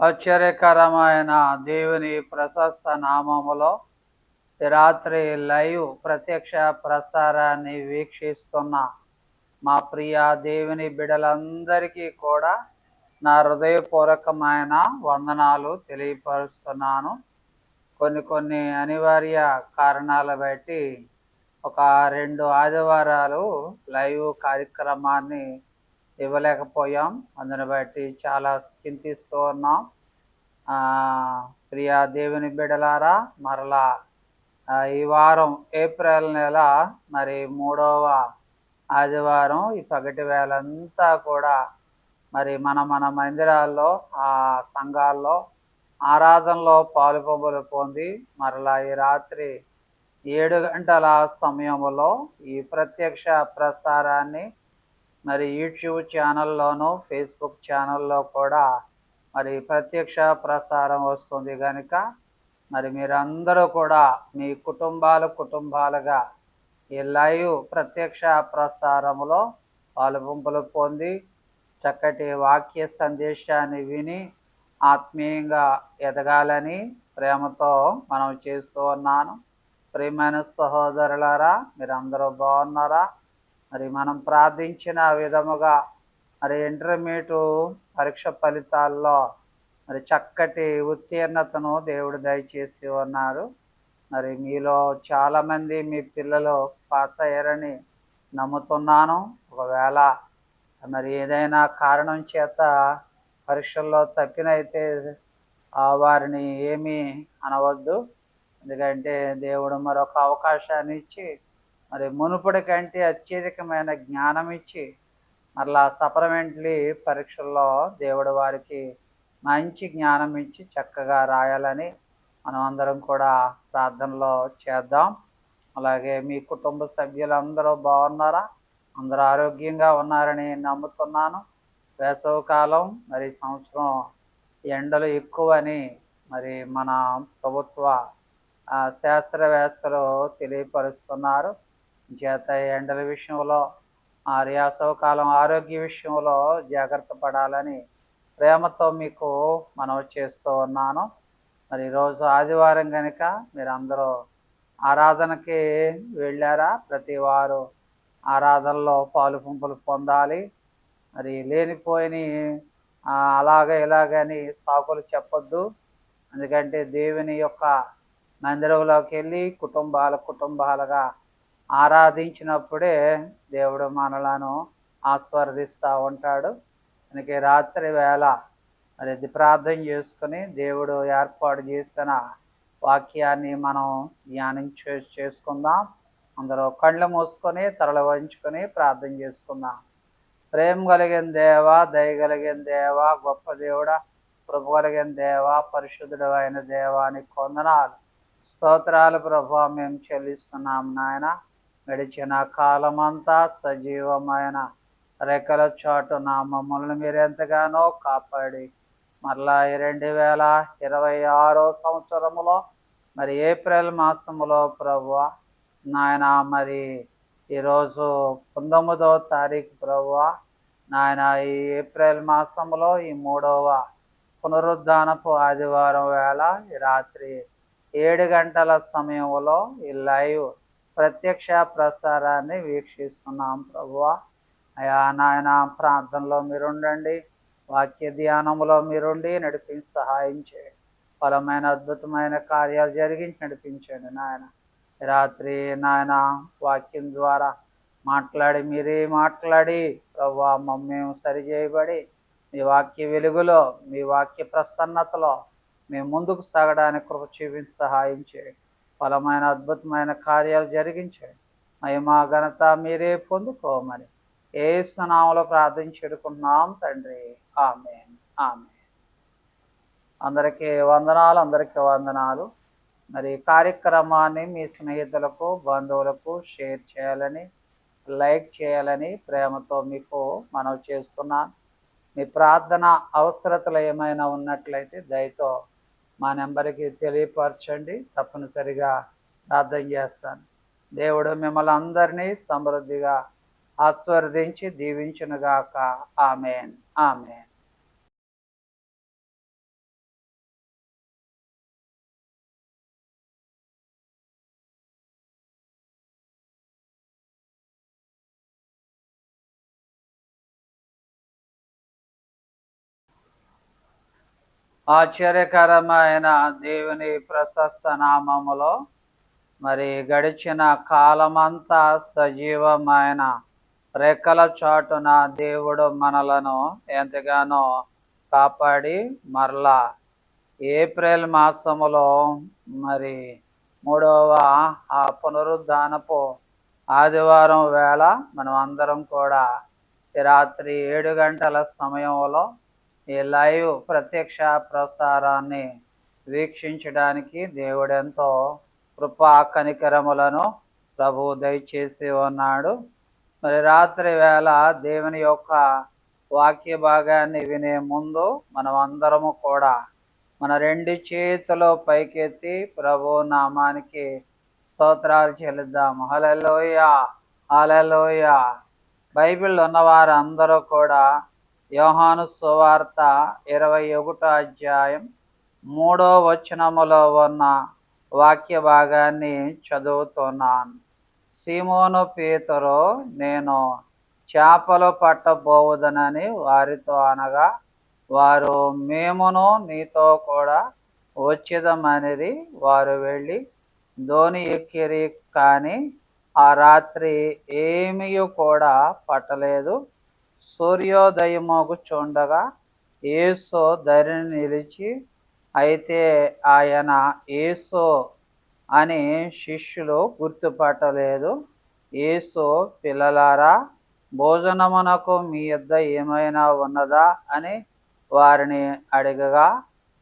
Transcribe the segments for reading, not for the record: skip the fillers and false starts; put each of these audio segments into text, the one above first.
ఆశ్చర్యకరమైన దేవుని ప్రశస్త నామములో ఈ రాత్రి లైవ్ ప్రత్యక్ష ప్రసారాన్ని వీక్షిస్తున్న మా ప్రియ దేవుని బిడలందరికీ కూడా నా హృదయపూర్వకమైన వందనాలు తెలియపరుస్తున్నాను. కొన్ని అనివార్య కారణాల బట్టి ఒక 2 ఆదివారాలు లైవ్ కార్యక్రమాన్ని ఇవ్వలేకపోయాం. అందుని బట్టి చాలా చింతిస్తూ ఉన్నాం. ప్రియ దేవుని బిడలారా, మరలా ఈ వారం ఏప్రిల్ నెల మరి 3వ ఆదివారం ఈ పగటి వేళంతా కూడా మరి మన మందిరాల్లో సంఘాల్లో ఆరాధనలో పాలుపొంపులు పొంది మరలా ఈ రాత్రి 7 గంటల సమయంలో ఈ ప్రత్యక్ష ప్రసారాన్ని మరి యూట్యూబ్ ఛానల్లోనూ ఫేస్బుక్ ఛానల్లో కూడా మరి ప్రత్యక్ష ప్రసారం వస్తుంది కనుక మరి మీరందరూ కూడా మీ కుటుంబాలుగా ఈ లైవ్ ప్రత్యక్ష ప్రసారములో పాలుపొంపులు పొంది చక్కటి వాక్య సందేశాన్ని విని ఆత్మీయంగా ఎదగాలని ప్రేమతో మనం చేస్తూ ఉన్నాను. ప్రియమైన సహోదరులారా, మీరందరూ బాగున్నారా? మరి మనం ప్రార్థించిన విధముగా మరి ఇంటర్మీడియట్ పరీక్ష ఫలితాల్లో మరి చక్కటి ఉత్తీర్ణతను దేవుడు దయచేసి ఉన్నారు. మరి మీలో చాలామంది మీ పిల్లలు పాస్ అయ్యారని నమ్ముతున్నాను. ఒకవేళ మరి ఏదైనా కారణం చేత పరీక్షల్లో తప్పినైతే వారిని ఏమీ అనవద్దు. ఎందుకంటే దేవుడు మరొక అవకాశాన్ని ఇచ్చి మరి మునుపటి కంటే అత్యధికమైన జ్ఞానం ఇచ్చి మరలా సప్లిమెంటరీ పరీక్షల్లో దేవుడు వారికి మంచి జ్ఞానం ఇచ్చి చక్కగా రాయాలని మనం అందరం కూడా ప్రార్థనలో చేద్దాం. అలాగే మీ కుటుంబ సభ్యులందరూ బాగున్నారా? అందరూ ఆరోగ్యంగా ఉన్నారని నమ్ముతున్నాను. వేసవికాలం మరి సంవత్సరం ఎండలు ఎక్కువని మరి మన ప్రభుత్వ శాస్త్రవేత్తలు తెలియపరుస్తున్నారు. చేత ఎండల విషయంలో వేసవికాలం ఆరోగ్య విషయంలో జాగ్రత్త పడాలని ప్రేమతో మీకు మనవి చేస్తూ ఉన్నాను. మరి ఈరోజు ఆదివారం కనుక మీరందరూ ఆరాధనకి వెళ్ళారా? ప్రతి వారు ఆరాధనలో పాలుపొంపులు పొందాలి. మరి లేనిపోయిన ఇలాగని సాకులు చెప్పొద్దు. ఎందుకంటే దేవుని యొక్క మందిరంలోకి వెళ్ళి కుటుంబాలుగా ఆరాధించినప్పుడే దేవుడు మనలను ఆశీర్వదిస్తూ ఉంటాడు. అందుకే రాత్రి వేళ మరి ప్రార్థన చేసుకుని దేవుడు ఏర్పాటు చేసిన వాక్యాన్ని మనం ధ్యానం చేసుకుందాం. అందరూ కళ్ళు మూసుకొని తలలు వంచుకొని ప్రార్థన చేసుకుందాం. ప్రేమ కలిగిన దేవా, దయ కలిగిన దేవా, గొప్ప దేవుడా, కృప కలిగిన దేవా, పరిశుద్ధుడు అయిన దేవానికి వందనాలు, స్తోత్రాలు ప్రభా మేము చెల్లిస్తున్నాం నాయన. గడిచిన కాలమంతా సజీవమైన రెక్కల చాటున మమ్మల్ని మీరు ఎంతగానో కాపాడి మరలా 2026 సంవత్సరములో మరి ఏప్రిల్ మాసములో ప్రభువా నాయన, మరి ఈరోజు 19వ తారీఖు ప్రభువా నాయన, ఈ ఏప్రిల్ మాసంలో ఈ 3వ పునరుద్ధానపు ఆదివారం వేళ ఈ రాత్రి 7 గంటల సమయంలో ఈ లైవ్ ప్రత్యక్ష ప్రసారాన్ని వీక్షిస్తున్నాం ప్రభువా. అయా నాయన, ప్రార్థనలో మీరుండండి, వాక్య ధ్యానంలో మీరుండి నడిపించి సహాయం చేయండి. బలమైన అద్భుతమైన కార్యాలు జరిగించి నడిపించండి నాయన. రాత్రి నాయన వాక్యం ద్వారా మీరే మాట్లాడి ప్రభువా మేము సరిచేయబడి మీ వాక్య వెలుగులో, మీ వాక్య ప్రసన్నతలో మేము ముందుకు సాగడానికి కృప చూపించి సహాయం చేయండి. బలమైన అద్భుతమైన కార్యాలు జరిగించండి. మహిమ ఘనత మీరే పొందుకోమని యేసు నామములో ప్రార్థించుకుంటున్నాం తండ్రి. ఆమేన్, ఆమేన్. అందరికీ వందనాలు. మరి కార్యక్రమాన్ని మీ స్నేహితులకు, బంధువులకు షేర్ చేయాలని, లైక్ చేయాలని ప్రేమతో మీకు మనవి చేస్తున్నాను. మీ ప్రార్థన అవసరతలు ఏమైనా ఉన్నట్లయితే దయతో మా నెంబర్కి తెలియపరచండి. తప్పనిసరిగా ప్రార్థన చేస్తాను. దేవుడు మిమ్మల్ని అందరినీ సమృద్ధిగా ఆశీర్వదించి దీవించునుగాక. ఆమేన్, ఆమేన్. ఆశ్చర్యకరమైన దేవుని ప్రశస్త నామములో మరి గడిచిన కాలమంతా సజీవమైన రెక్కల చాటున దేవుడు మనలను ఎంతగానో కాపాడి మరలా ఏప్రిల్ మాసములో మరి 3వ పునరుద్ధానపు ఆదివారం వేళ మనం అందరం కూడా రాత్రి 7 గంటల సమయంలో ఈ లైవ్ ప్రత్యక్ష ప్రసారాన్ని వీక్షించడానికి దేవుడెంతో కృపా కనికరములను ప్రభు దయచేసి ఉన్నాడు. మరి రాత్రి వేళ దేవుని యొక్క వాక్య భాగాన్ని వినే ముందు మనం అందరము కూడా మన 2 చేతులు పైకెత్తి ప్రభు నామానికి స్తోత్రాలు చెల్లిద్దాం. హల్లెలూయా, హల్లెలూయా. బైబిల్ ఉన్నవారు అందరూ కూడా యోహాను సువార్త 21వ అధ్యాయం 3వ వచనములో ఉన్న వాక్య భాగాన్ని చదువుతున్నాను. సీమోను పేతురు, నేను చేపలు పట్టబోవుదనని వారితో అనగా, వారు మేమును నీతో కూడా వచ్చేదమనేది. వారు వెళ్ళి ధోని ఎక్కిరి, కానీ ఆ రాత్రి ఏమీ కూడా పట్టలేదు. సూర్యోదయమగుచుండగా యేసు ధరిని నిలిచి, అయితే ఆయన యేసు అని శిష్యులు గుర్తుపట్టలేదు. యేసు, పిల్లలారా, భోజనమునకు మీ యొద్ద ఏమైనా ఉన్నదా అని వారిని అడగగా,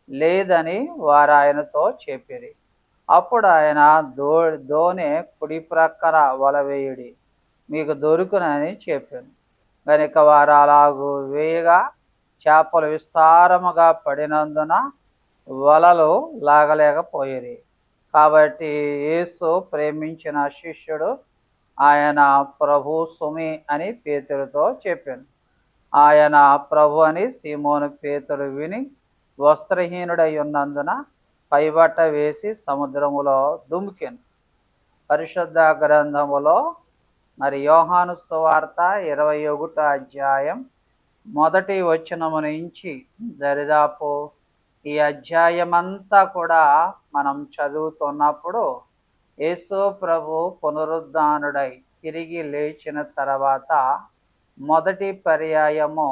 లేదని వారు ఆయనతో చెప్పిరి. అప్పుడు ఆయన, ధోని కుడి ప్రక్కన వల వేయుడి, మీకు దొరుకునని చెప్పాను. కనుక వారు అలాగూ వేయగా చేపలు విస్తారముగా పడినందున వలలు లాగలేకపోయిరి. కాబట్టి యేసు ప్రేమించిన శిష్యుడు ఆయన ప్రభు సుమి అని పేతురుతో చెప్పాను. ఆయన ప్రభు అని సీమోను పేతురు విని వస్త్రహీనుడై ఉన్నందున పైబట్ట వేసి సముద్రములో దుమికెను. పరిశుద్ధ గ్రంథములో మరి యోహాను సువార్త 21వ అధ్యాయం 1వ వచనము నుంచి దరిదాపు ఈ అధ్యాయమంతా కూడా మనం చదువుతున్నప్పుడు యేసు ప్రభు పునరుద్ధానుడై తిరిగి లేచిన తర్వాత మొదటి పర్యాయము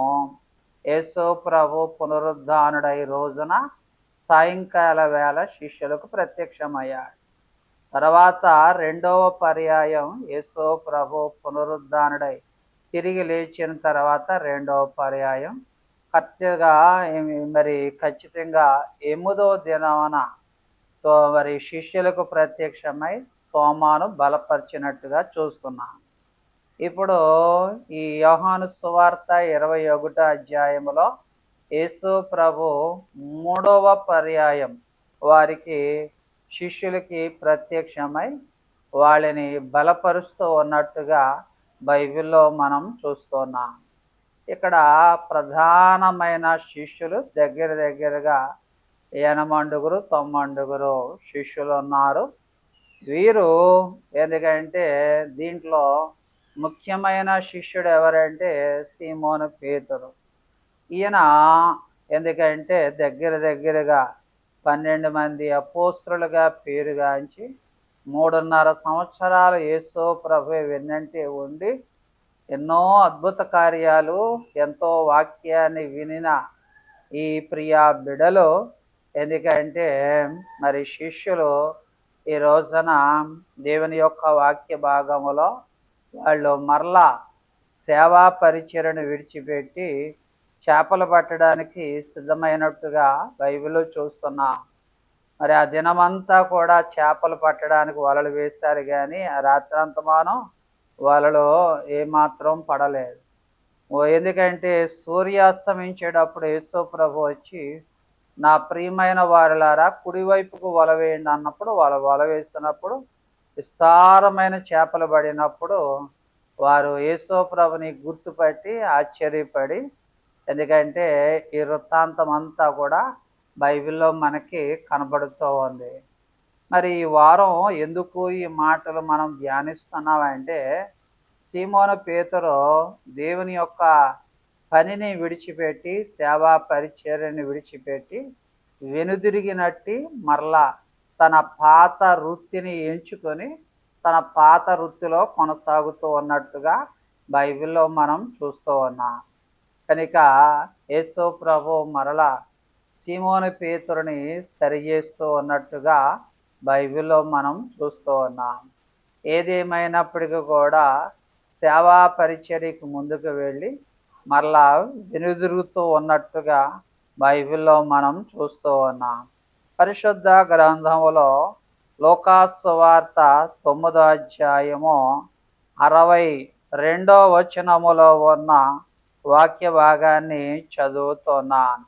యేసు ప్రభు పునరుద్ధానుడై రోజున సాయంకాల వేళ శిష్యులకు ప్రత్యక్షమయ్యాడు. తర్వాత రెండవ పర్యాయం యేసు ప్రభు పునరుద్ధానుడై తిరిగి లేచిన తర్వాత రెండవ పర్యాయం ఖచ్చితంగా 8వ దినమున మరి శిష్యులకు ప్రత్యక్షమై తోమాను బలపరిచినట్టుగా చూస్తున్నాం. ఇప్పుడు ఈ యోహాను సువార్త 21వ అధ్యాయములో యేసు ప్రభు 3వ పర్యాయం వారికి శిష్యులకి ప్రత్యక్షమై వాళ్ళని బలపరుస్తూ ఉన్నట్టుగా బైబిల్లో మనం చూస్తున్నాం. ఇక్కడ ప్రధానమైన శిష్యులు దగ్గరగా 89 శిష్యులు ఉన్నారు. వీరు ఎందుకంటే దీంట్లో ముఖ్యమైన శిష్యుడు ఎవరంటే సీమోను పేతురు. ఈయన ఎందుకంటే దగ్గరగా 12 మంది అపోస్తలుగా పేరుగాంచి 3.5 సంవత్సరాలు యేసు ప్రభు వెన్నంటే ఉండి ఎన్నో అద్భుత కార్యాలు, ఎంతో వాక్యాన్ని వినిన ఈ ప్రియా బిడలు ఎందుకంటే మరి శిష్యులు ఈ రోజున దేవుని యొక్క వాక్య భాగములో వాళ్ళు మరలా సేవా పరిచర్యను విడిచిపెట్టి చేపలు పట్టడానికి సిద్ధమైనట్టుగా బైబిల్లో చూస్తున్నాం. మరి ఆ దినమంతా కూడా చేపలు పట్టడానికి వలలు వేశారు, కానీ ఆ రాత్రంతమానం వలలో ఏమాత్రం పడలేదు. ఎందుకంటే సూర్యాస్తమించేటప్పుడు యేసు ప్రభు వచ్చి, నా ప్రియమైన వారులారా కుడివైపుకు వల వేయండి అన్నప్పుడు వాళ్ళు వల వేసినప్పుడు విస్తారమైన చేపలు పడినప్పుడు వారు యేసు ప్రభుని గుర్తుపట్టి ఆశ్చర్యపడి, ఎందుకంటే ఈ వృత్తాంతం అంతా కూడా బైబిల్లో మనకి కనబడుతూ ఉంది. మరి ఈ వారం ఎందుకు ఈ మాటలు మనం ధ్యానిస్తున్నామంటే, సీమోను పేతురు దేవుని యొక్క పనిని విడిచిపెట్టి, సేవా పరిచర్యని విడిచిపెట్టి వెనుదిరిగినట్టి మరలా తన పాత వృత్తిని ఎంచుకొని తన పాత వృత్తిలో కొనసాగుతూ ఉన్నట్టుగా బైబిల్లో మనం చూస్తూ ఉన్నాం. కనుక యేసు ప్రభు మరలా సీమోను పేతురుని సరిచేస్తూ ఉన్నట్టుగా బైబిల్లో మనం చూస్తూ ఉన్నాం. ఏదేమైనప్పటికీ కూడా సేవా పరిచర్యకు ముందుకు వెళ్ళి మరలా వెనుదిరుగుతూ ఉన్నట్టుగా బైబిల్లో మనం చూస్తూ ఉన్నాం. పరిశుద్ధ గ్రంథములో లూకాసు సువార్త 9వ అధ్యాయము 62వ వచనములో ఉన్న వాక్య భాగాన్ని చదువుతున్నాను.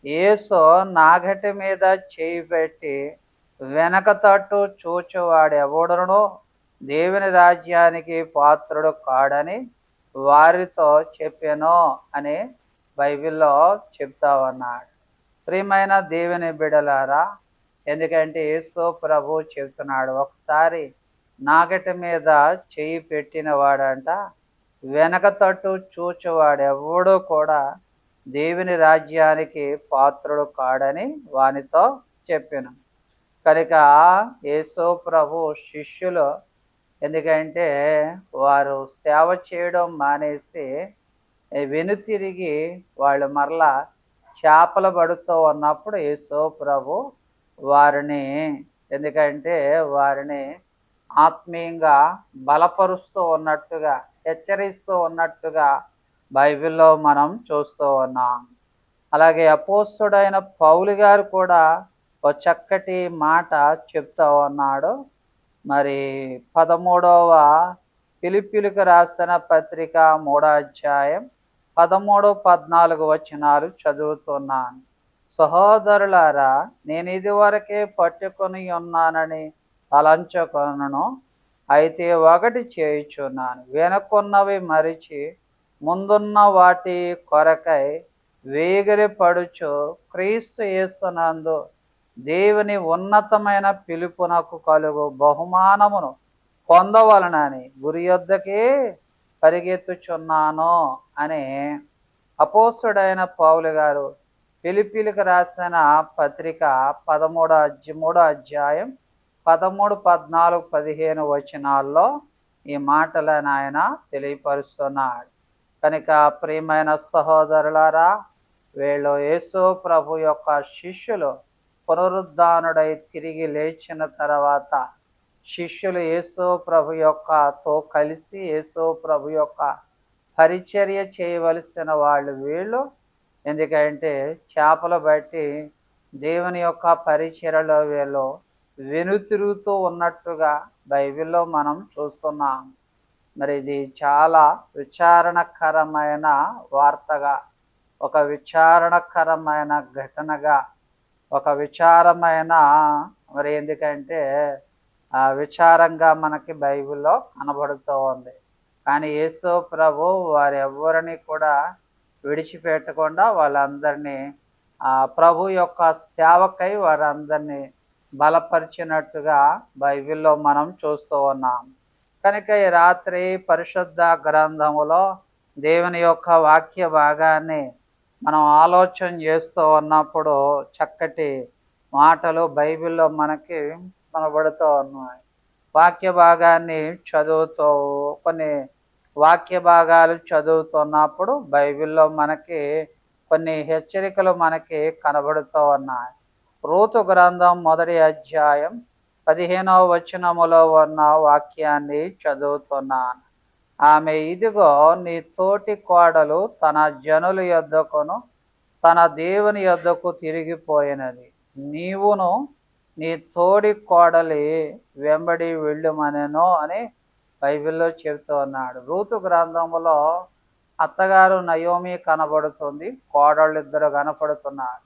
యేసు నాగటి మీద చేయి పెట్టి వెనక తట్టు చూచువాడెవడునో దేవుని రాజ్యానికి పాత్రుడు కాడని వారితో చెప్పెను అని బైబిల్లో చెప్తా ఉన్నాడు. ప్రియమైన దేవుని బిడలారా, ఎందుకంటే యేసు ప్రభు చెప్తున్నాడు, ఒకసారి నాగటి మీద చేయి పెట్టిన వాడంట వెనక తట్టు చూచువాడెవడూ కూడా దేవుని రాజ్యానికి పాత్రుడు కాడని వానితో చెప్పెను. కనుక యేసు ప్రభు శిష్యులు ఎందుకంటే వారు సేవ చేయడం మానేసి వెనుతిరిగి వాళ్ళు మరలా చేపలు పడుతూ ఉన్నప్పుడు యేసు ప్రభు వారిని ఎందుకంటే వారిని ఆత్మీయంగా బలపరుస్తూ ఉన్నట్టుగా హెచ్చరిస్తూ ఉన్నట్టుగా బైబిల్లో మనం చూస్తూ ఉన్నాం. అలాగే అపోస్తుడైన పౌలు గారు కూడా ఒక చక్కటి మాట చెప్తా ఉన్నాడు. మరి 13వ ఫిలిప్పీయులకు రాసిన పత్రిక 3వ అధ్యాయం 13, 14 వచనాలు చదువుతున్నాను. సహోదరులారా, నేను ఇదివరకే పట్టుకొని ఉన్నానని తలంచుకొనును. అయితే ఒకటి చేయుచున్నాను, వెనుకున్నవి మరిచి ముందున్న వాటి కొరకై వేగిరి పడుచు క్రీస్తు యేసునందు దేవుని ఉన్నతమైన పిలుపునకు కలుగు బహుమానమును పొందవలనని గురి యొద్దకే పరిగెత్తుచున్నాను అని అపోస్తుడైన పౌలు గారు ఫిలిప్పీయులకు రాసిన పత్రిక 3వ అధ్యాయం 13, 14, 15 వచనాల్లో ఈ మాటలను ఆయన తెలియపరుస్తున్నాడు. కనుక ప్రియమైన సహోదరులారా, వీళ్ళు యేసు ప్రభు యొక్క శిష్యులు పునరుద్ధానుడై తిరిగి లేచిన తర్వాత శిష్యులు యేసు ప్రభు యొక్కతో కలిసి యేసు ప్రభు యొక్క పరిచర్య చేయవలసిన వాళ్ళు వీళ్ళు. ఎందుకంటే చేపలు బట్టి దేవుని యొక్క పరిచర్యలో వీళ్ళు వెనుతిరుగుతూ ఉన్నట్టుగా బైబిల్లో మనం చూస్తున్నాం. మరి ఇది చాలా విచారణకరమైన వార్తగా, ఒక విచారణకరమైన ఘటనగా, ఒక విచారమైన మరి ఎందుకంటే విచారంగా మనకి బైబిల్లో కనబడుతూ ఉంది. కానీ యేసు ప్రభు వారెవ్వరిని కూడా విడిచిపెట్టకుండా వాళ్ళందరినీ ప్రభు యొక్క సేవకై వారందరినీ బలపరిచినట్టుగా బైబిల్లో మనం చూస్తూ ఉన్నాం. కనుక ఈ రాత్రి పరిశుద్ధ గ్రంథములో దేవుని యొక్క వాక్య భాగాన్ని మనం ఆలోచన చేస్తూ ఉన్నప్పుడు చక్కటి మాటలు బైబిల్లో మనకి కనబడుతూ ఉన్నాయి. వాక్య భాగాన్ని చదువుతూ కొన్ని వాక్య భాగాలు చదువుతున్నప్పుడు బైబిల్లో మనకి కొన్ని హెచ్చరికలు మనకి కనబడుతూ ఉన్నాయి. రూతు గ్రంథం 1వ అధ్యాయం 15వ వచనములో ఉన్న వాక్యాన్ని చదువుతున్నాను. ఆమె, ఇదిగో నీ తోటి కోడలు తన జనుల యొద్దకును తన దేవుని యొద్దకు తిరిగిపోయినది, నీవును నీ తోడి కోడలి వెంబడి వెళ్ళుమనెను అని బైబిల్లో చెబుతూ ఉన్నాడు. రూతు గ్రంథంలో అత్తగారు నయోమి కనబడుతుంది, కోడళ్ళు ఇద్దరు కనపడుతున్నారు.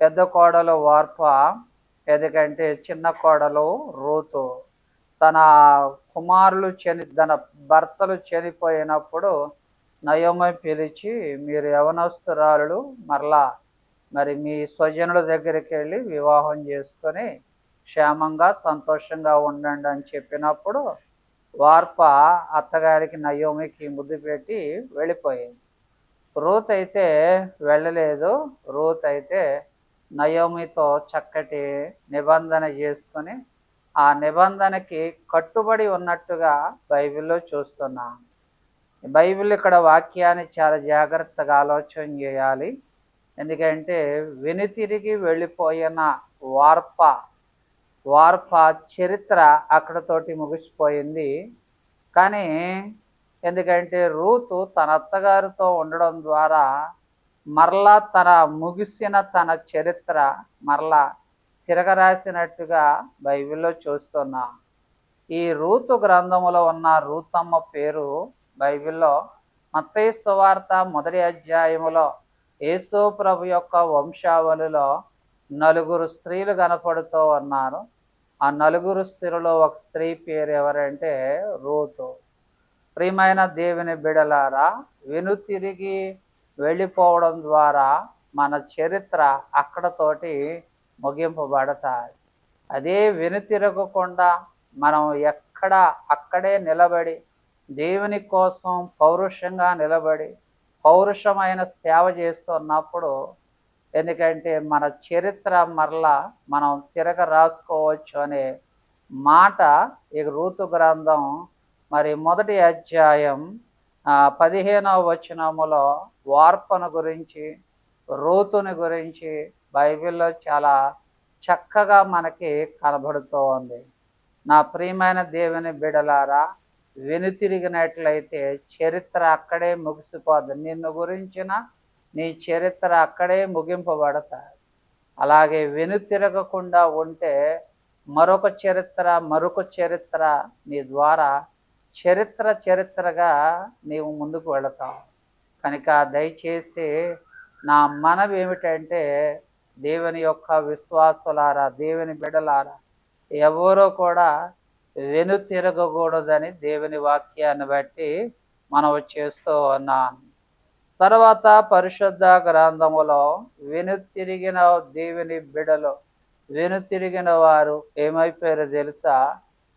పెద్ద కోడలు వార్ప, ఎందుకంటే చిన్న కోడలు రూతు. తన కుమారులు తన భర్తలు చనిపోయినప్పుడు నయోమి పిలిచి, మీరు యవనస్తురాలు మరలా మరి మీ స్వజనుల దగ్గరికి వెళ్ళి వివాహం చేసుకొని క్షేమంగా సంతోషంగా ఉండండి అని చెప్పినప్పుడు వార్ప అత్తగారికి నయోమికి ముద్దు పెట్టి వెళ్ళిపోయింది. రూత్ అయితే వెళ్ళలేదు. రూత్ అయితే నయోమితో చక్కటి నిబంధన చేసుకొని ఆ నిబంధనకి కట్టుబడి ఉన్నట్టుగా బైబిల్లో చూస్తున్నాం. బైబిల్ ఇక్కడ వాక్యాన్ని చాలా జాగ్రత్తగా ఆలోచన చేయాలి. ఎందుకంటే వెనుతిరిగి వెళ్ళిపోయిన వార్ప వార్ప చరిత్ర అక్కడతోటి ముగిసిపోయింది. కానీ ఎందుకంటే రూతు తన అత్తగారితో ఉండడం ద్వారా మరలా తన చరిత్ర మరలా తిరగరాసినట్టుగా బైబిల్లో చూస్తున్నాం. ఈ రూతు గ్రంథములో ఉన్న రూతమ్మ పేరు బైబిల్లో మత్తయి సువార్త 1వ అధ్యాయములో యేసు ప్రభు యొక్క వంశావళిలో 4 స్త్రీలు కనపడుతూ ఉన్నారు. ఆ 4 స్త్రీలలో ఒక స్త్రీ పేరు ఎవరంటే రూతు. ప్రియమైన దేవుని బిడలారా, వెనుతిరిగి వెళ్ళిపోవడం ద్వారా మన చరిత్ర అక్కడతోటి ముగింపబడతాయి. అదే వెనుతిరగకుండా మనం అక్కడే నిలబడి దేవుని కోసం పౌరుషంగా నిలబడి పౌరుషమైన సేవ చేస్తున్నప్పుడు, ఎందుకంటే మన చరిత్ర మరలా మనం తిరగ రాసుకోవచ్చు అనే మాట ఈ రూతు గ్రంథం మరి 1వ అధ్యాయం 15వ వచనములో వార్పను గురించి రూతుని గురించి బైబిల్లో చాలా చక్కగా మనకి కనబడుతూ ఉంది. నా ప్రియమైన దేవుని బిడలారా, వెనుతిరిగినట్లయితే చరిత్ర అక్కడే ముగిసిపోద్ది. నిన్ను గురించిన నీ చరిత్ర అక్కడే ముగింపబడతాయి. అలాగే వెనుతిరగకుండా ఉంటే మరొక చరిత్ర నీ ద్వారా చరిత్రగా నీవు ముందుకు వెళతావు. కనుక దయచేసి నా మనవి ఏమిటంటే, దేవుని యొక్క విశ్వాసులారా, దేవుని బిడ్డలారా, ఎవరో కూడా వెనుతిరగకూడదని దేవుని వాక్యాన్ని బట్టి మనం చేస్తూ ఉన్నాను. తర్వాత పరిశుద్ధ గ్రంథములో వెనుతిరిగిన దేవుని బిడలు, వెనుతిరిగిన వారు ఏమైపోయారో తెలుసా?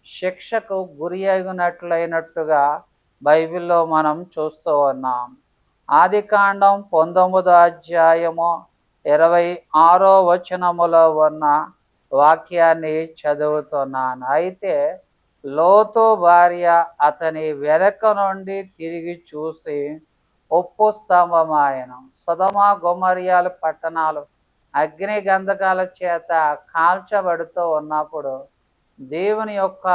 శిక్షకు గురి అయినట్లుగా బైబిల్లో మనం చూస్తూ ఉన్నాం. ఆదికాండం 19వ అధ్యాయము 26వ వచనములో ఉన్న వాక్యాన్ని చదువుతున్నాను. అయితే లోతు భార్య అతని వెనక నుండి తిరిగి చూసి ఉప్పు స్తంభమాయెను. సొదొమ గొమొర్రాల పట్టణాలు అగ్ని గంధకాల చేత కాల్చబడుతూ ఉన్నప్పుడు దేవుని యొక్క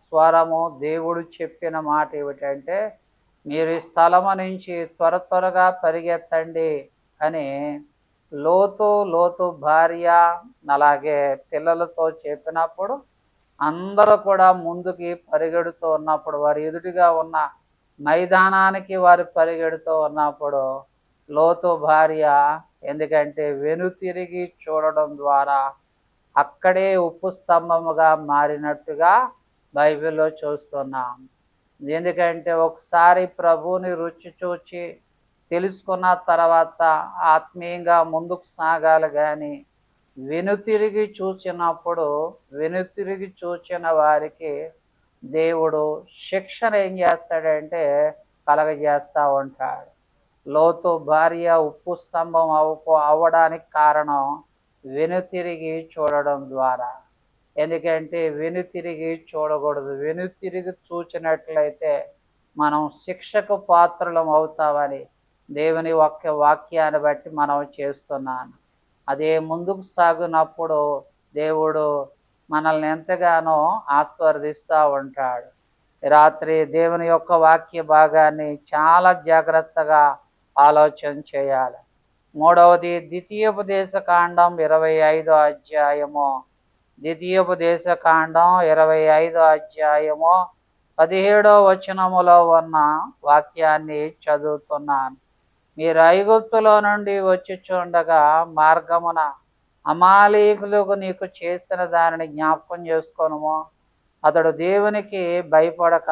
స్వరము, దేవుడు చెప్పిన మాట ఏమిటంటే, మీరు ఈ స్థలము నుంచి త్వరగా పరిగెత్తండి అని లోతు భార్య అలాగే పిల్లలతో చెప్పినప్పుడు అందరూ కూడా ముందుకి పరిగెడుతూ ఉన్నప్పుడు, వారి ఎదుటిగా ఉన్న మైదానానికి వారు పరిగెడుతూ ఉన్నప్పుడు లోతు భార్య, ఎందుకంటే వెనుతిరిగి చూడడం ద్వారా అక్కడే ఉప్పు స్తంభముగా మారినట్టుగా బైబిల్లో చూస్తున్నాం. ఎందుకంటే ఒకసారి ప్రభువుని రుచి చూచి తెలుసుకున్న తర్వాత ఆత్మీయంగా ముందుకు సాగాలి. కానీ వెనుతిరిగి చూచిన వారికి దేవుడు శిక్షణ ఏం చేస్తాడంటే కలగజేస్తూ ఉంటాడు. లోతు భార్య ఉప్పు స్తంభం అవ్వడానికి కారణం వెనుతిరిగి చూడడం ద్వారా. ఎందుకంటే వెనుతిరిగి చూడకూడదు. వెనుతిరిగి చూచినట్లయితే మనం శిక్షకు పాత్రలం అవుతామని దేవుని వాక్యాన్ని బట్టి మనం చేస్తున్నాను. అదే ముందుకు సాగునప్పుడు దేవుడు మనల్ని ఎంతగానో ఆశీర్వదిస్తూ ఉంటాడు. రాత్రి దేవుని యొక్క వాక్య భాగాన్ని చాలా జాగ్రత్తగా ఆలోచన చేయాలి. 3వది ద్వితీయోపదేశకాండం 25వ అధ్యాయము 25వ అధ్యాయము 17వ వచనములో ఉన్న వాక్యాన్ని చదువుతున్నాను. మీరు ఐగుప్తులో నుండి వచ్చుచుండగా మార్గమున అమాలేకులకు నీకు చేసిన దానిని జ్ఞాపకం చేసుకొనుము. అతడు దేవునికి భయపడక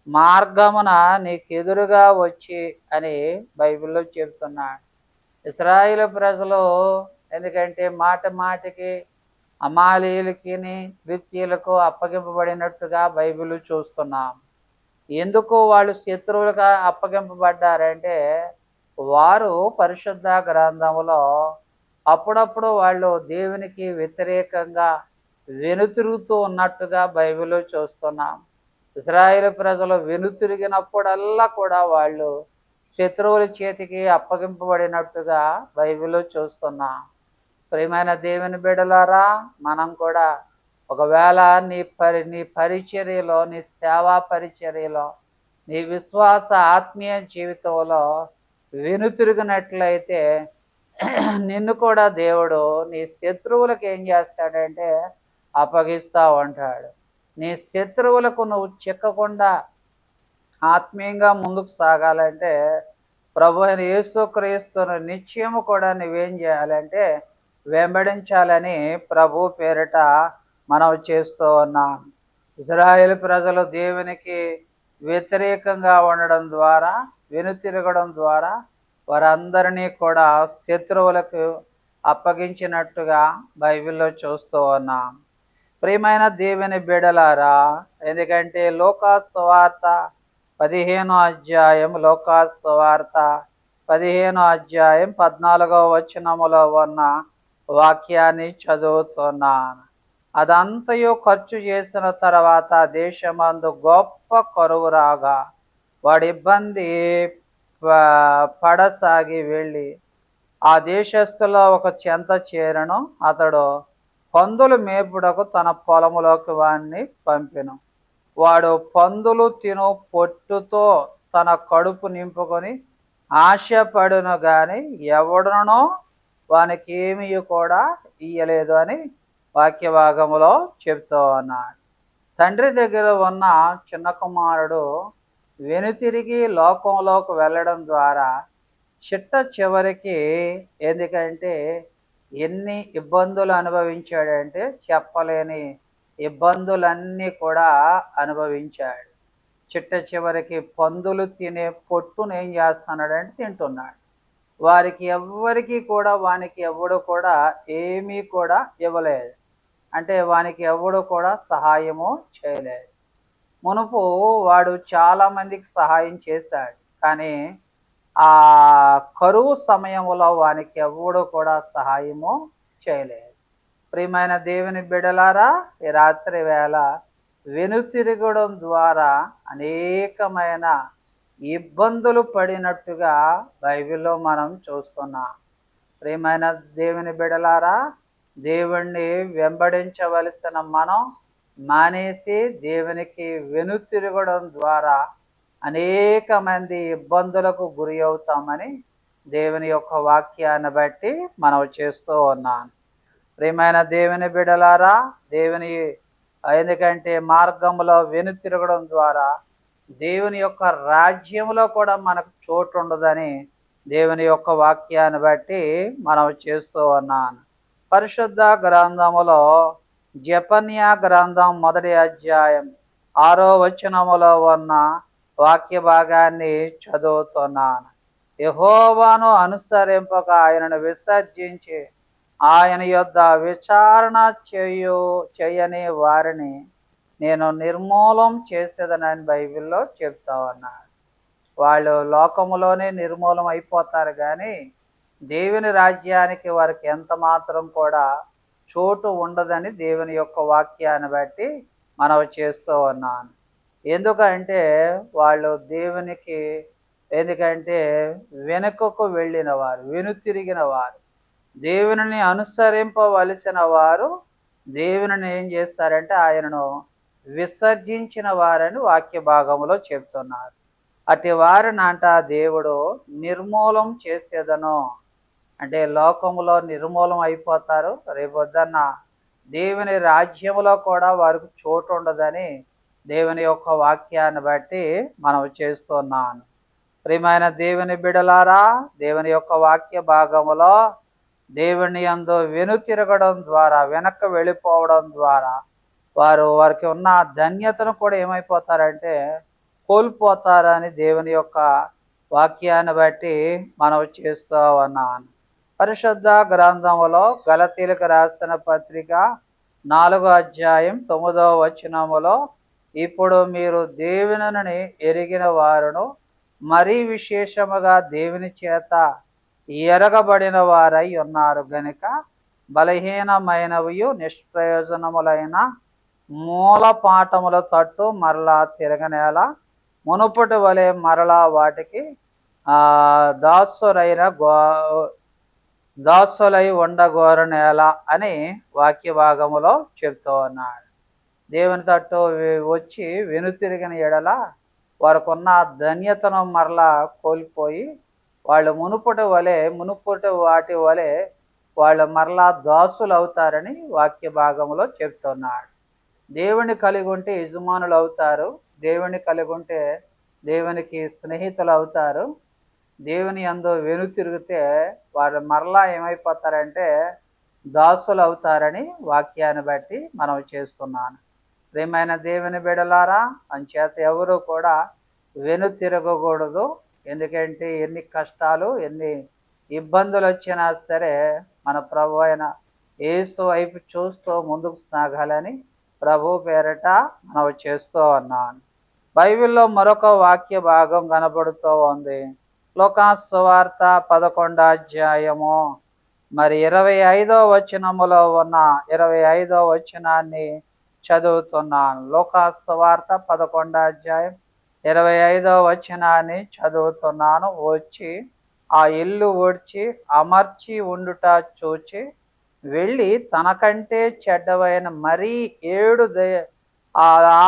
మార్గమున నీకెదురుగా వచ్చి అని బైబిల్లో చెబుతున్నాడు. ఇశ్రాయేలు ప్రజలు ఎందుకంటే మాటికి అమాలీలకి ఫిలిష్తీయులకు అప్పగింపబడినట్టుగా బైబిల్ చూస్తున్నాం. ఎందుకు వాళ్ళు శత్రువులుగా అప్పగింపబడ్డారంటే, వారు పరిశుద్ధ గ్రంథములో అప్పుడప్పుడు వాళ్ళు దేవునికి వ్యతిరేకంగా వెనుతిరుగుతూ ఉన్నట్టుగా బైబిల్లో చూస్తున్నాం. ఇజ్రాయేలు ప్రజలు వెనుతిరిగినప్పుడల్లా కూడా వాళ్ళు శత్రువుల చేతికి అప్పగింపబడినట్టుగా బైబిల్లో చూస్తున్నాం. ప్రియమైన దేవుని బిడ్డలారా, మనం కూడా ఒకవేళ నీ పరిచర్యలో, నీ సేవా పరిచర్యలో, నీ విశ్వాస ఆత్మీయ జీవితంలో వెనుతిరిగినట్లయితే నిన్ను కూడా దేవుడు నీ శత్రువులకు ఏం చేస్తాడంటే అప్పగిస్తూ ఉంటాడు. నీ శత్రువులకు నువ్వు చిక్కకుండా ఆత్మీయంగా ముందుకు సాగాలంటే ప్రభు అయిన యేసుక్రీస్తును నిత్యము కూడా నువ్వేం చేయాలంటే వెంబడించాలని ప్రభు పేరిట మనం చేస్తూ ఉన్నాం. ఇజ్రాయేల్ ప్రజలు దేవునికి వ్యతిరేకంగా ఉండడం ద్వారా, వెనుతిరగడం ద్వారా వారందరినీ కూడా శత్రువులకు అప్పగించినట్టుగా బైబిల్లో చూస్తూ ఉన్నాం. ప్రియమైన దేవుని బిడలారా, ఎందుకంటే లోకాసువార్త 15వ అధ్యాయం, లోకాసువార్త 15వ అధ్యాయం 14వ వచనములో ఉన్న వాక్యాన్ని చదువుతున్నాను. అదంతయు ఖర్చు చేసిన తర్వాత దేశమందు గొప్ప కరువు రాగా వాడి ఇబ్బంది పడసాగి వెళ్ళి ఆ దేశస్థులో ఒక చెంత చేరను. అతడు పందులు మేపుడకు తన పొలములోకి వాణ్ణి పంపెను. వాడు పందులు తిను పొట్టుతో తన కడుపు నింపుకొని ఆశపడును గాని ఎవడునో వానికి ఏమీ కూడా ఇయ్యలేదు అని వాక్య భాగములో చెప్తూ ఉన్నాడు. తండ్రి దగ్గర ఉన్న చిన్న కుమారుడు వెనుతిరిగి లోకంలోకి వెళ్ళడం ద్వారా చిట్ట చివరికి ఎందుకంటే ఎన్ని ఇబ్బందులు అనుభవించాడంటే చెప్పలేని ఇబ్బందులన్నీ కూడా అనుభవించాడు. చిట్ట చివరికి పందులు తినే పొట్టును ఏం చేస్తున్నాడంటే తింటున్నాడు. వారికి ఎవ్వరికి కూడా వానికి ఎవడు కూడా ఏమీ కూడా ఇవ్వలేదు. అంటే వానికి ఎవడు కూడా సహాయము చేయలేదు. మునుపు వాడు చాలా మందికి సహాయం చేశాడు, కానీ ఆ కరువు సమయంలో వానికి ఎవడు కూడా సహాయము చేయలేదు. ప్రియమైన దేవుని బిడలారా, ఈ రాత్రి వేళ వెనుతిరగడం ద్వారా అనేకమైన ఇబ్బందులు పడినట్టుగా బైబిల్లో మనం చూస్తున్నాం. ప్రియమైన దేవుని బిడలారా, దేవుణ్ణి వెంబడించవలసిన మనం మానేసి దేవునికి వెనుతిరగడం ద్వారా అనేక మంది ఇబ్బందులకు గురి అవుతామని దేవుని యొక్క వాక్యాన్ని బట్టి మనం చేస్తూ ఉన్నాను. ప్రియమైన దేవుని బిడలారా, దేవుని ఎందుకంటే మార్గంలో వెనుతిరగడం ద్వారా దేవుని యొక్క రాజ్యంలో కూడా మనకు చోటు ఉండదని దేవుని యొక్క వాక్యాన్ని బట్టి మనం చేస్తూ ఉన్నాను. పరిశుద్ధ గ్రంథములో జెఫన్యా గ్రంథం 1వ అధ్యాయం 6వ వచనములో ఉన్న వాక్య భాగాన్ని చదువుతున్నాను. యెహోవాను అనుసరింపక ఆయనను విసర్జించి ఆయన యొద్ద విచారణ చేయని వారిని నేను నిర్మూలం చేసేదనని బైబిల్లో చెప్తా ఉన్నాడు. వాళ్ళు లోకములోనే నిర్మూలం అయిపోతారు, కానీ దేవుని రాజ్యానికి వారికి ఎంత మాత్రం కూడా చోటు ఉండదని దేవుని యొక్క వాక్యాన్ని బట్టి మనం చేస్తూ ఉన్నాను. ఎందుకంటే వాళ్ళు దేవునికి ఎందుకంటే వెనుకకు వెళ్ళిన వారు, వెనుతిరిగిన వారు, దేవుని అనుసరింపవలసిన వారు దేవుని ఏం చేస్తారంటే ఆయనను విసర్జించిన వారని వాక్య భాగంలో చెప్తున్నారు. అటు వారినంట దేవుడు నిర్మూలం చేసేదను, అంటే లోకములో నిర్మూలం అయిపోతారు. రేపొద్దన్న దేవుని రాజ్యములో కూడా వారికి చోటు ఉండదని దేవుని యొక్క వాక్యాన్ని బట్టి మనం చేస్తున్నాను. ప్రియమైన దేవుని బిడలారా, దేవుని యొక్క వాక్య భాగములో దేవుని యందు వెనుతిరగడం ద్వారా, వెనక్కి వెళ్ళిపోవడం ద్వారా వారికి ఉన్న ధన్యతను కూడా ఏమైపోతారంటే కోల్పోతారని దేవుని యొక్క వాక్యాన్ని బట్టి మనం చేస్తూ ఉన్నాను. పరిశుద్ధ గ్రంథములో గలతీలకు రాసిన పత్రిక 4వ అధ్యాయం 9వ వచనములో ఇప్పుడు మీరు దేవునిని ఎరిగిన వారును మరీ విశేషముగా దేవుని చేత ఎరగబడిన వారై ఉన్నారు గనుక బలహీనమైనవియు నిష్ప్రయోజనములైన మూల పాఠముల తట్టు మరలా తిరగనేల మునుపటి వలె మరలా వాటికి దాసురైన దాసులై ఉండగోరనేల అని వాక్య భాగములో చెప్తూ ఉన్నాడు. దేవుని తట్టు వచ్చి వెనుతిరిగిన ఎడల వారికున్న ధన్యతను మరలా కోల్పోయి వాళ్ళు మునుపటి వాటి వలె వాళ్ళు మరలా దాసులు అవుతారని వాక్య భాగంలో చెప్తున్నాడు. దేవుని కలిగి ఉంటే యజమానులు అవుతారు, దేవుని కలిగి ఉంటే దేవునికి స్నేహితులు అవుతారు. దేవుని యందు వెనుతిరిగితే వారు మరలా ఏమైపోతారంటే దాసులు అవుతారని వాక్యాన్ని బట్టి మనం చేస్తున్నాను. ప్రియమైన దేవుని బిడలారా, అంచేత ఎవరు కూడా వెనుతిరగకూడదు. ఎందుకంటే ఎన్ని కష్టాలు ఎన్ని ఇబ్బందులు వచ్చినా సరే మన ప్రభు అయిన యేసు వైపు చూస్తూ ముందుకు సాగాలని ప్రభు పేరట మనం చేస్తూ ఉన్నాను. బైబిల్లో మరొక వాక్య భాగం కనబడుతూ ఉంది. లోకాసు సువార్త 11వ అధ్యాయము మరి 25వ వచనములో ఉన్న 25వ వచనాన్ని చదువుతున్నాను. లోకాసు సువార్త 11వ అధ్యాయం 25వ వచనాన్ని చదువుతున్నాను. వచ్చి ఆ ఇల్లు ఊడ్చి అమర్చి ఉండుట చూచి వెళ్ళి తనకంటే చెడ్డవైన మరీ 7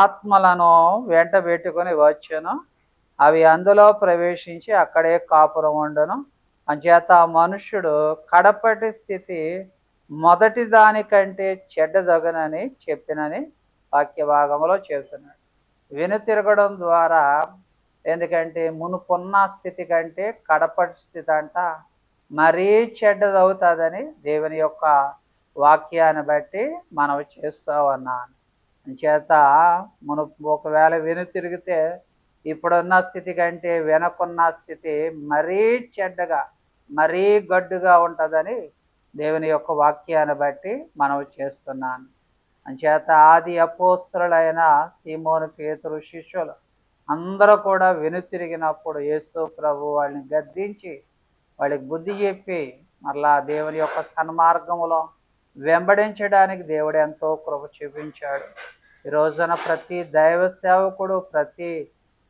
ఆత్మలను వెంట పెట్టుకుని వచ్చును. అవి అందులో ప్రవేశించి అక్కడే కాపురం ఉండను. అంచేత ఆ మనుష్యుడు కడపటి స్థితి మొదటి దానికంటే చెడ్డదగనని చెప్పినని వాక్య భాగంలో చెబుతున్నాడు. వెనుతిరగడం ద్వారా, ఎందుకంటే మునుపున్న స్థితి కంటే కడపటి స్థితి అంట మరీ చెడ్డదవుతుందని దేవుని యొక్క వాక్యాన్ని బట్టి మనం చేస్తూ ఉన్నాను. అంచేత ఒకవేళ వెనుతిరిగితే ఇప్పుడున్న స్థితి కంటే వెనకున్న స్థితి మరీ చెడ్డగా మరీ గడ్డుగా ఉంటుందని దేవుని యొక్క వాక్యాన్ని బట్టి మనం చేస్తున్నాను. అంచేత ఆది అపోస్తలులైన సీమోను పేతురు శిష్యులు అందరూ కూడా వెనుతిరిగినప్పుడు యేసు ప్రభు వాళ్ళని గద్దించి వాళ్ళకి బుద్ధి చెప్పి మరలా దేవుని యొక్క సన్మార్గములో వెంబడించడానికి దేవుడు ఎంతో కృప చూపించాడు. ఈ రోజున ప్రతి దైవ సేవకుడు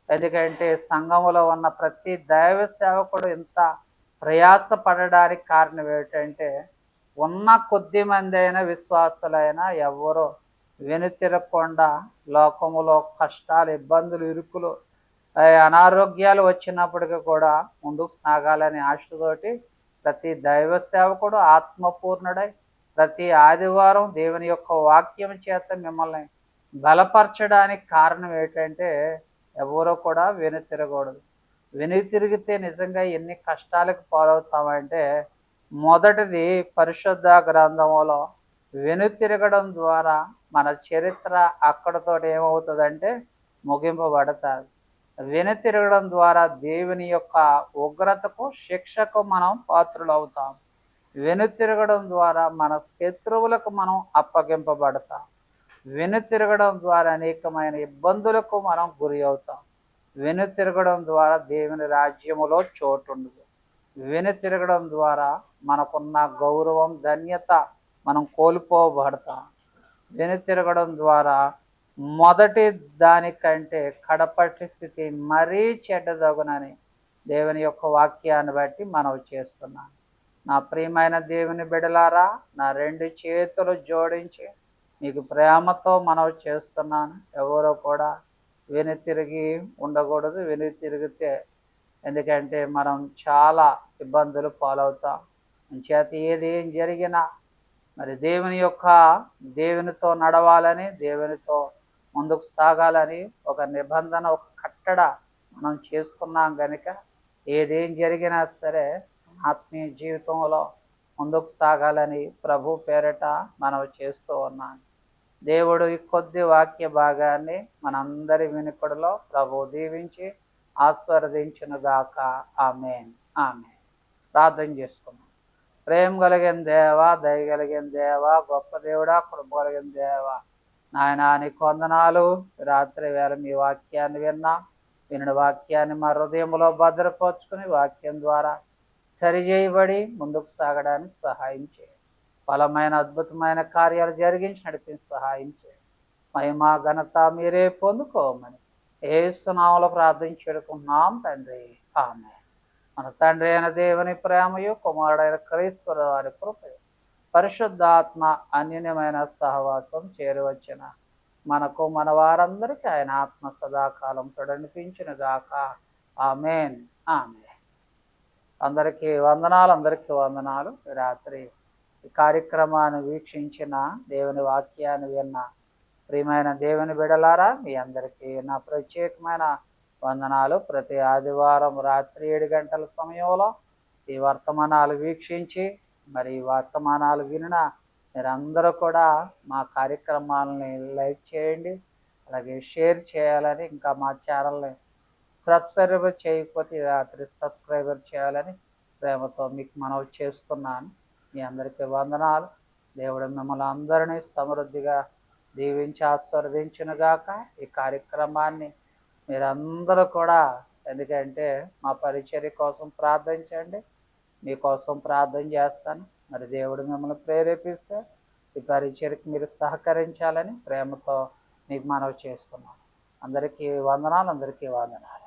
ఎందుకంటే సంఘములో ఉన్న ప్రతి దైవ సేవకుడు ఇంత ప్రయాస పడడానికి కారణం ఏమిటంటే ఉన్న కొద్ది మంది అయినా విశ్వాసులైనా ఎవరో వెనుతిరగకుండా లోకములో కష్టాలు ఇబ్బందులు ఇరుకులు అనారోగ్యాలు వచ్చినప్పటికీ కూడా ముందుకు సాగాలని ఆశతోటి ప్రతి దైవ సేవకుడు ఆత్మపూర్ణుడై ప్రతి ఆదివారం దేవుని యొక్క వాక్యం చేత మిమ్మల్ని బలపరచడానికి కారణం ఏంటంటే ఎవరో కూడా వెనుతిరగకూడదు. వెనుతిరిగితే నిజంగా ఎన్ని కష్టాలకు పాలవుతామంటే మొదటిది పరిశుద్ధ గ్రంథములో వెనుతిరగడం ద్వారా మన చరిత్ర అక్కడతో ఏమవుతుందంటే ముగింపబడతాది. వెనుతిరగడం ద్వారా దేవుని యొక్క ఉగ్రతకు శిక్షకు మనం పాత్రులు అవుతాం. వెనుతిరగడం ద్వారా మన శత్రువులకు మనం అప్పగింపబడతాం. వెనుతిరగడం ద్వారా అనేకమైన ఇబ్బందులకు మనం గురి అవుతాం. వెనుతిరగడం ద్వారా దేవుని రాజ్యములో చోటు ఉండదు. వెనుతిరగడం ద్వారా మనకున్న గౌరవం ధన్యత మనం కోల్పోబడతాం. వెనుతిరగడం ద్వారా మొదటి దానికంటే కడపటి స్థితి మరీ చెడ్డదగునని దేవుని యొక్క వాక్యాన్ని బట్టి మనం చేస్తున్నాం. నా ప్రియమైన దేవుని బిడలారా, నా 2 చేతులు జోడించి మీకు ప్రేమతో మనవి చేస్తున్నాను. ఎవరో కూడా వెనుతిరిగి ఉండకూడదు. వెనుతిరిగితే ఎందుకంటే మనం చాలా ఇబ్బందులు పాలవుతాం. చేత ఏదేం జరిగినా మరి దేవునితో నడవాలని, దేవునితో ముందుకు సాగాలని ఒక నిబంధన, ఒక కట్టడ మనం చేసుకున్నాం కనుక ఏదేం జరిగినా సరే ఆత్మీయ జీవితంలో ముందుకు సాగాలని ప్రభు పేరట మనం చేస్తూ ఉన్నాను. దేవుడు ఈ కొద్ది వాక్య భాగాన్ని మనందరి వినికిడిలో ప్రభు దీవించి ఆశీర్వదించునుగాక. ఆమేన్. ఆమేన్. ప్రార్థన చేసుకున్నాం. ప్రేమ కలిగిన దేవా, దయ కలిగిన దేవా, గొప్ప దేవుడా, కృప కలిగిన దేవా, నాయనా నీకు వందనాలు. రాత్రి వేళ మీ వాక్యాన్ని విన్నా, వినిన వాక్యాన్ని మా హృదయంలో భద్రపరుచుకుని వాక్యం ద్వారా సరిచేయబడి ముందుకు సాగడానికి సహాయం చేయండి. బలమైన అద్భుతమైన కార్యాలు జరిగించి నడిపించి సహాయం చేయండి. మహిమ ఘనత మీరే పొందుకోమని యేసు నామములో ప్రార్థించి వేడుకుంటున్నాం తండ్రి. ఆమేన్. మన తండ్రి అయిన దేవుని ప్రేమయు కుమారుడైన క్రీస్తు వారి కృపయు పరిశుద్ధాత్మ అన్యోన్యమైన సహవాసం చేరువచ్చిన మనకు మన వారందరికీ ఆయన ఆత్మ సదాకాలం తొడనిపించును గాక. ఆమేన్. ఆమేన్. అందరికీ వందనాలు. ఈ రాత్రి ఈ కార్యక్రమాన్ని వీక్షించిన, దేవుని వాక్యాన్ని విన్న ప్రియమైన దేవుని బిడలారా, మీ అందరికీ నా ప్రత్యేకమైన వందనాలు. ప్రతి ఆదివారం రాత్రి 7 గంటల సమయంలో ఈ వర్తమానాలు వీక్షించి మరి ఈ వర్తమానాలు వినిన మీరందరూ కూడా మా కార్యక్రమాలని లైక్ చేయండి, అలాగే షేర్ చేయాలని, ఇంకా మా ఛానల్ని సబ్స్క్రైబర్ చేయకపోతే రాత్రి సబ్స్క్రైబర్ చేయాలని ప్రేమతో మీకు మనవి చేస్తున్నాను. మీ అందరికీ వందనాలు. దేవుడు మిమ్మల్ని అందరినీ సమృద్ధిగా దీవించి ఆశీర్వదించునుగాక. ఈ కార్యక్రమాన్ని మీరందరూ కూడా, ఎందుకంటే మా పరిచర్య కోసం ప్రార్థించండి, మీకోసం ప్రార్థన చేస్తాను. మరి దేవుడు మిమ్మల్ని ప్రేరేపిస్తే ఈ పరిచర్యకి మీరు సహకరించాలని ప్రేమతో మీకు మనవి చేస్తున్నాను. అందరికీ వందనాలు.